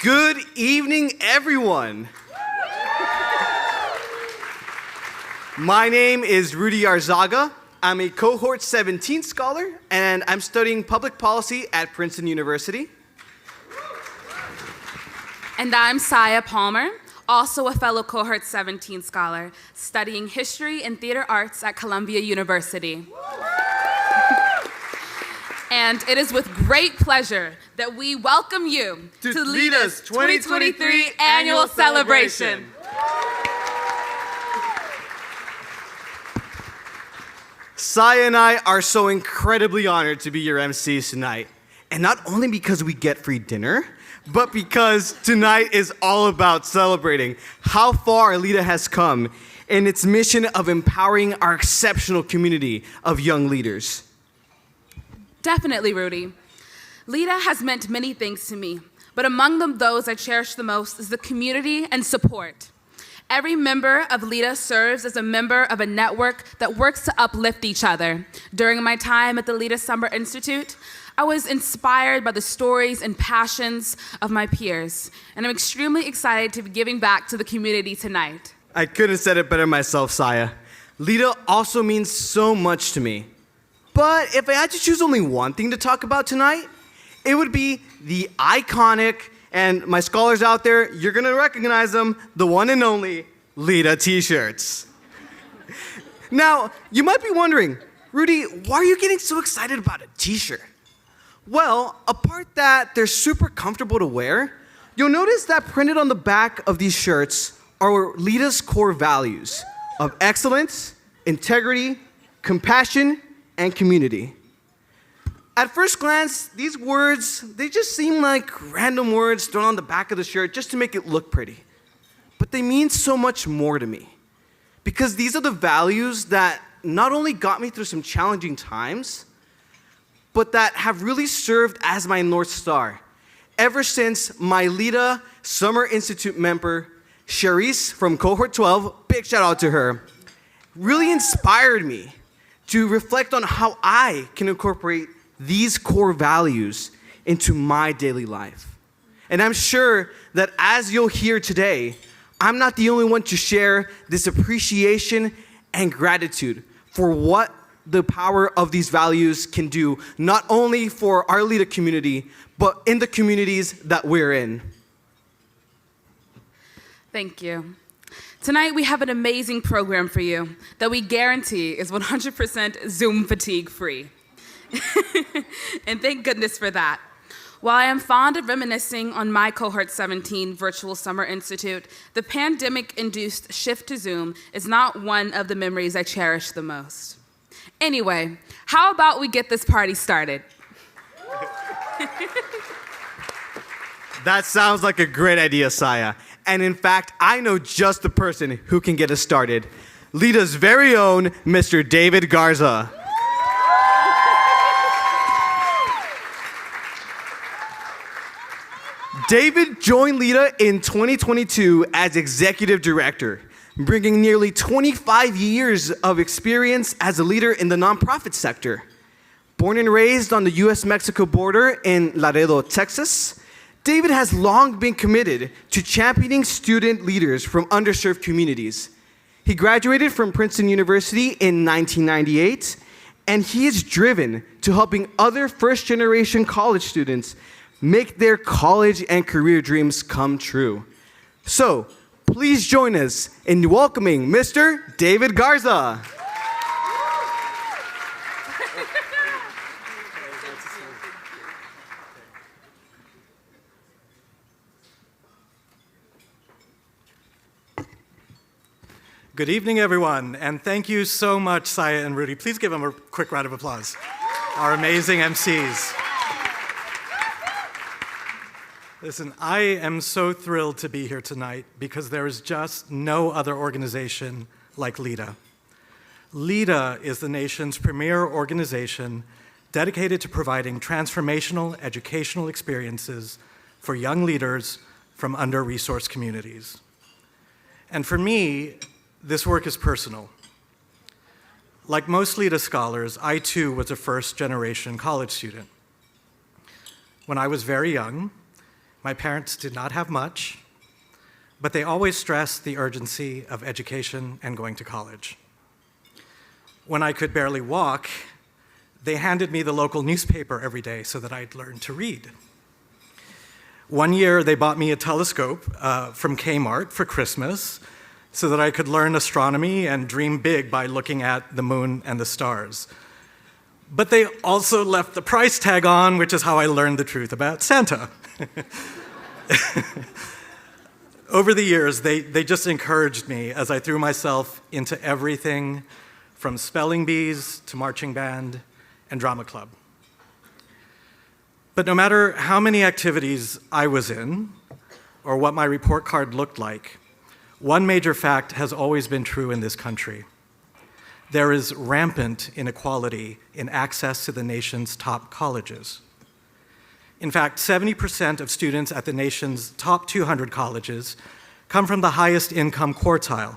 Good evening, everyone. My name is Rudy Arzaga. I'm a Cohort 17 scholar, and I'm studying public policy at Princeton University. And I'm Saiya Palmer, also a fellow Cohort 17 scholar, studying history and theater arts at Columbia University. And it is with great pleasure that we welcome you to LEDA's 2023 Annual Celebration. Saiya and I are so incredibly honored to be your MCs tonight. And not only because we get free dinner, but because tonight is all about celebrating how far LEDA has come in its mission of empowering our exceptional community of young leaders. Definitely, Rudy. LEDA has meant many things to me, but among them, those I cherish the most is the community and support. Every member of LEDA serves as a member of a network that works to uplift each other. During my time at the LEDA Summer Institute, I was inspired by the stories and passions of my peers, and I'm extremely excited to be giving back to the community tonight. I couldn't have said it better myself, Saiya. LEDA also means so much to me. But if I had to choose only one thing to talk about tonight, it would be the iconic, and my scholars out there, you're gonna recognize them, the one and only LEDA t-shirts. Now, you might be wondering, Rudy, why are you getting so excited about a t-shirt? Well, apart that they're super comfortable to wear, you'll notice that printed on the back of these shirts are LEDA's core values of excellence, integrity, compassion, and community. At first glance, these words, they just seem like random words thrown on the back of the shirt just to make it look pretty. But they mean so much more to me. Because these are the values that not only got me through some challenging times, but that have really served as my North Star ever since my LEDA Summer Institute member, Charisse from Cohort 12, big shout out to her, really inspired me to reflect on how I can incorporate these core values into my daily life. And I'm sure that as you'll hear today, I'm not the only one to share this appreciation and gratitude for what the power of these values can do, not only for our LEDA community, but in the communities that we're in. Thank you. Tonight, we have an amazing program for you that we guarantee is 100% Zoom fatigue free. And thank goodness for that. While I am fond of reminiscing on my Cohort 17 Virtual Summer Institute, the pandemic-induced shift to Zoom is not one of the memories I cherish the most. Anyway, how about we get this party started? That sounds like a great idea, Saiya. And in fact, I know just the person who can get us started. LEDA's very own Mr. David Garza. David joined LEDA in 2022 as executive director, bringing nearly 25 years of experience as a leader in the nonprofit sector. Born and raised on the US-Mexico border in Laredo, Texas, David has long been committed to championing student leaders from underserved communities. He graduated from Princeton University in 1998, and he is driven to helping other first-generation college students make their college and career dreams come true. So, please join us in welcoming Mr. David Garza. Good evening, everyone, and thank you so much, Saiya and Rudy. Please give them a quick round of applause. Our amazing MCs. Listen, I am so thrilled to be here tonight because there is just no other organization like LEDA. LEDA is the nation's premier organization dedicated to providing transformational educational experiences for young leaders from under-resourced communities. And for me, this work is personal. Like most LEDA scholars, I too was a first-generation college student. When I was very young, My parents did not have much, but they always stressed the urgency of education and going to college. When I could barely walk, they handed me the local newspaper every day so that I'd learn to read. One year, they bought me a telescope from Kmart for Christmas so that I could learn astronomy and dream big by looking at the moon and the stars. But they also left the price tag on, which is how I learned the truth about Santa. Over the years, they just encouraged me as I threw myself into everything from spelling bees to marching band and drama club. But no matter how many activities I was in or what my report card looked like, one major fact has always been true in this country. There is rampant inequality in access to the nation's top colleges. In fact, 70% of students at the nation's top 200 colleges come from the highest income quartile,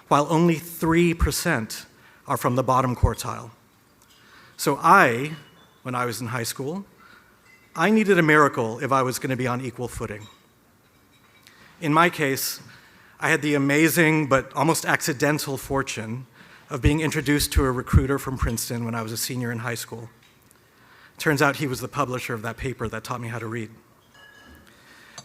while only 3% are from the bottom quartile. So when I was in high school, I needed a miracle if I was going to be on equal footing. In my case, I had the amazing but almost accidental fortune of being introduced to a recruiter from Princeton when I was a senior in high school. Turns out he was the publisher of that paper that taught me how to read.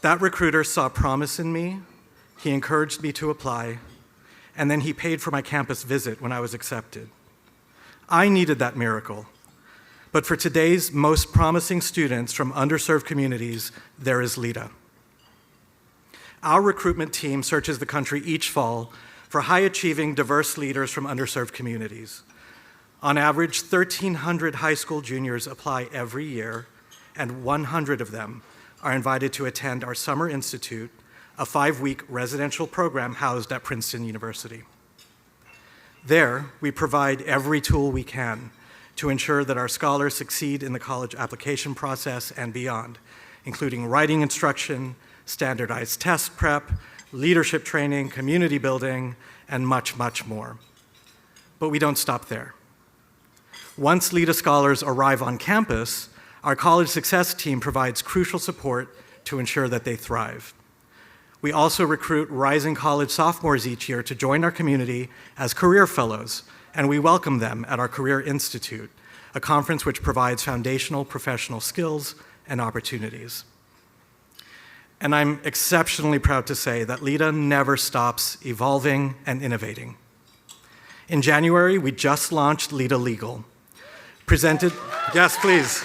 That recruiter saw promise in me, he encouraged me to apply, and then he paid for my campus visit when I was accepted. I needed that miracle. But for today's most promising students from underserved communities, there is LEDA. Our recruitment team searches the country each fall for high-achieving, diverse leaders from underserved communities. On average, 1,300 high school juniors apply every year, and 100 of them are invited to attend our Summer Institute, a 5-week residential program housed at Princeton University. There, we provide every tool we can to ensure that our scholars succeed in the college application process and beyond, including writing instruction, standardized test prep, leadership training, community building, and much, much more. But we don't stop there. Once LEDA scholars arrive on campus, our college success team provides crucial support to ensure that they thrive. We also recruit rising college sophomores each year to join our community as career fellows, and we welcome them at our Career Institute, a conference which provides foundational professional skills and opportunities. And I'm exceptionally proud to say that LEDA never stops evolving and innovating. In January, we just launched LEDA Legal. Yes, please.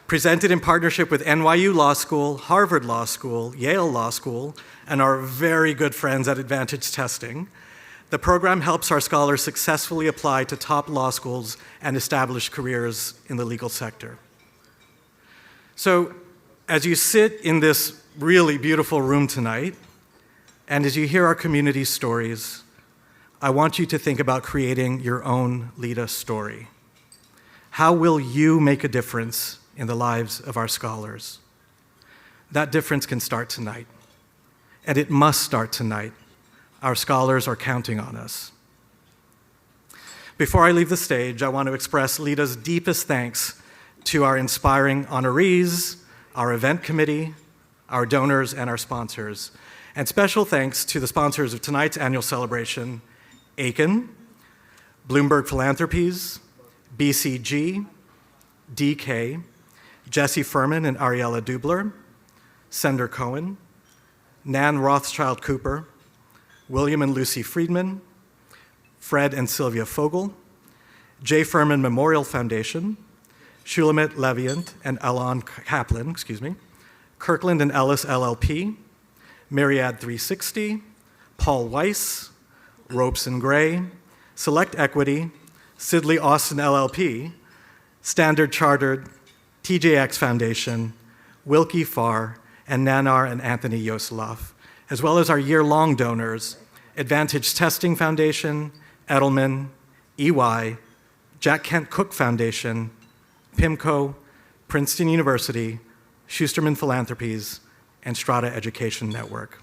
Presented in partnership with NYU Law School, Harvard Law School, Yale Law School, and our very good friends at Advantage Testing, the program helps our scholars successfully apply to top law schools and establish careers in the legal sector. So, as you sit in this really beautiful room tonight, and as you hear our community stories, I want you to think about creating your own LEDA story. How will you make a difference in the lives of our scholars? That difference can start tonight, and it must start tonight. Our scholars are counting on us. Before I leave the stage, I want to express LEDA's deepest thanks to our inspiring honorees, our event committee, our donors, and our sponsors. And special thanks to the sponsors of tonight's annual celebration, Aiken, Bloomberg Philanthropies, BCG, DK, Jesse Furman and Ariella Dubler, Sender Cohen, Nan Rothschild Cooper, William and Lucy Friedman, Fred and Sylvia Fogel, J. Furman Memorial Foundation, Shulamit Leviant and Alon Kaplan, Kirkland and Ellis LLP, Myriad 360, Paul Weiss, Ropes and Gray, Select Equity, Sidley Austin LLP, Standard Chartered, TJX Foundation, Wilkie Farr, and Nanar and Anthony Yoseloff, as well as our year-long donors, Advantage Testing Foundation, Edelman, EY, Jack Kent Cook Foundation, PIMCO, Princeton University, Schusterman Philanthropies, and Strata Education Network.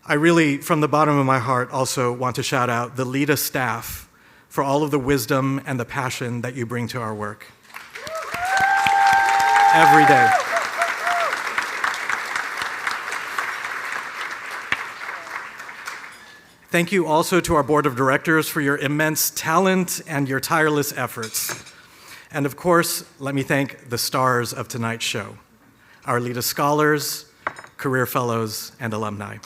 I really, from the bottom of my heart, also want to shout out the LEDA staff for all of the wisdom and the passion that you bring to our work. every day. Thank you also to our board of directors for your immense talent and your tireless efforts. And of course, let me thank the stars of tonight's show, our LEDA scholars, career fellows, and alumni.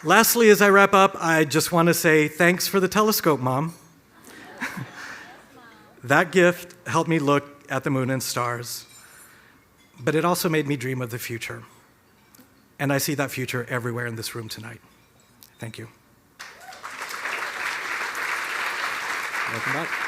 Lastly, as I wrap up, I just want to say thanks for the telescope, Mom. That gift helped me look at the moon and stars, but it also made me dream of the future. And I see that future everywhere in this room tonight. Thank you. Welcome back.